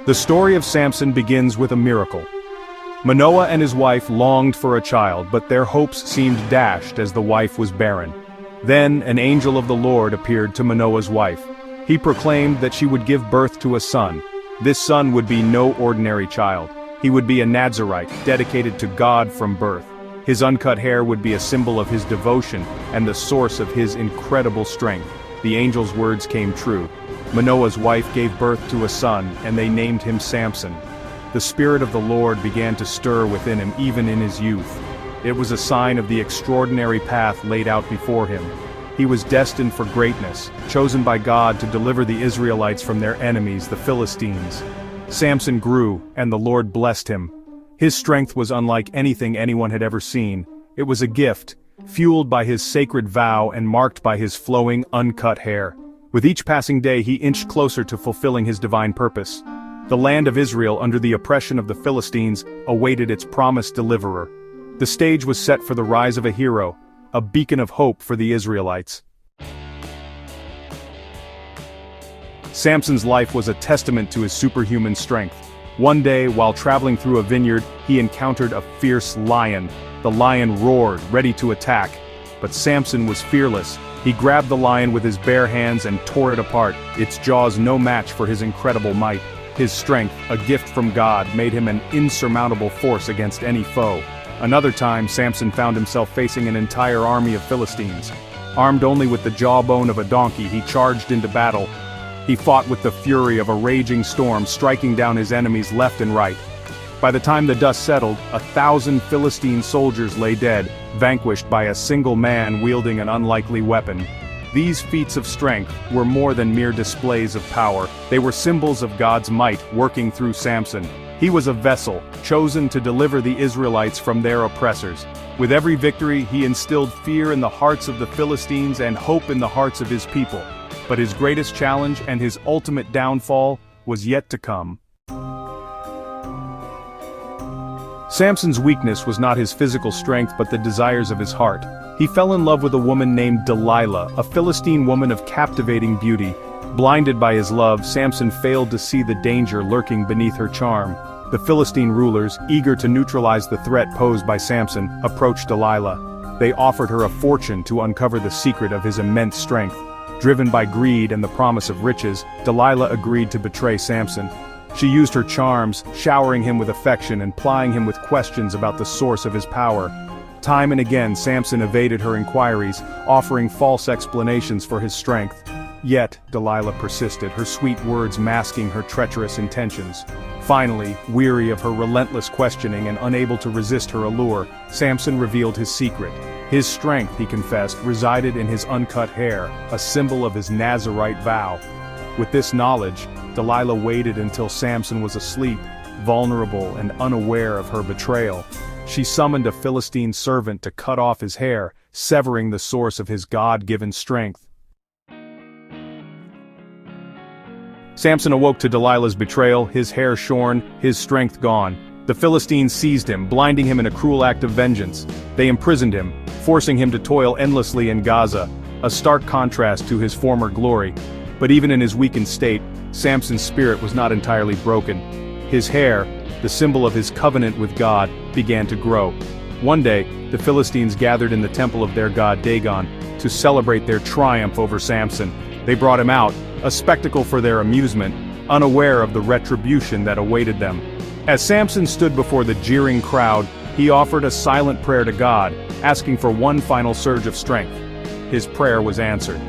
The story of Samson begins with a miracle. Manoah and his wife longed for a child, but their hopes seemed dashed as the wife was barren. Then an angel of the Lord appeared to Manoah's wife. He proclaimed that she would give birth to a son. This son would be no ordinary child. He would be a Nazirite, dedicated to God from birth. His uncut hair would be a symbol of his devotion and the source of his incredible strength. The angel's words came true. Manoah's wife gave birth to a son, and they named him Samson. The Spirit of the Lord began to stir within him even in his youth. It was a sign of the extraordinary path laid out before him. He was destined for greatness, chosen by God to deliver the Israelites from their enemies, the Philistines. Samson grew, and the Lord blessed him. His strength was unlike anything anyone had ever seen. It was a gift, fueled by his sacred vow and marked by his flowing, uncut hair. With each passing day he inched closer to fulfilling his divine purpose. The land of Israel, under the oppression of the Philistines, awaited its promised deliverer. The stage was set for the rise of a hero, a beacon of hope for the Israelites. Samson's life was a testament to his superhuman strength. One day, while traveling through a vineyard, he encountered a fierce lion. The lion roared, ready to attack. But Samson was fearless. He grabbed the lion with his bare hands and tore it apart, its jaws no match for his incredible might. His strength, a gift from God, made him an insurmountable force against any foe. Another time, Samson found himself facing an entire army of Philistines. Armed only with the jawbone of a donkey, he charged into battle. He fought with the fury of a raging storm, striking down his enemies left and right. By the time the dust settled, 1,000 Philistine soldiers lay dead, vanquished by a single man wielding an unlikely weapon. These feats of strength were more than mere displays of power. They were symbols of God's might working through Samson. He was a vessel, chosen to deliver the Israelites from their oppressors. With every victory, he instilled fear in the hearts of the Philistines and hope in the hearts of his people. But his greatest challenge and his ultimate downfall was yet to come. Samson's weakness was not his physical strength but the desires of his heart. He fell in love with a woman named Delilah, a Philistine woman of captivating beauty. Blinded by his love, Samson failed to see the danger lurking beneath her charm. The Philistine rulers, eager to neutralize the threat posed by Samson, approached Delilah. They offered her a fortune to uncover the secret of his immense strength. Driven by greed and the promise of riches, Delilah agreed to betray Samson. She used her charms, showering him with affection and plying him with questions about the source of his power. Time and again Samson evaded her inquiries, offering false explanations for his strength. Yet, Delilah persisted, her sweet words masking her treacherous intentions. Finally, weary of her relentless questioning and unable to resist her allure, Samson revealed his secret. His strength, he confessed, resided in his uncut hair, a symbol of his Nazirite vow. With this knowledge, Delilah waited until Samson was asleep, vulnerable and unaware of her betrayal. She summoned a Philistine servant to cut off his hair, severing the source of his God-given strength. Samson awoke to Delilah's betrayal, his hair shorn, his strength gone. The Philistines seized him, blinding him in a cruel act of vengeance. They imprisoned him, forcing him to toil endlessly in Gaza, a stark contrast to his former glory. But even in his weakened state, Samson's spirit was not entirely broken. His hair, the symbol of his covenant with God, began to grow. One day, the Philistines gathered in the temple of their god Dagon to celebrate their triumph over Samson. They brought him out, a spectacle for their amusement, unaware of the retribution that awaited them. As Samson stood before the jeering crowd, he offered a silent prayer to God, asking for one final surge of strength. His prayer was answered.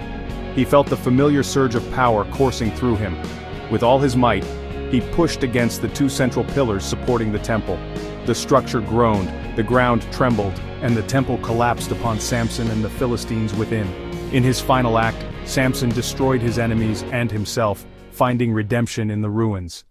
He felt the familiar surge of power coursing through him. With all his might, he pushed against the two central pillars supporting the temple. The structure groaned, the ground trembled, and the temple collapsed upon Samson and the Philistines within. In his final act, Samson destroyed his enemies and himself, finding redemption in the ruins.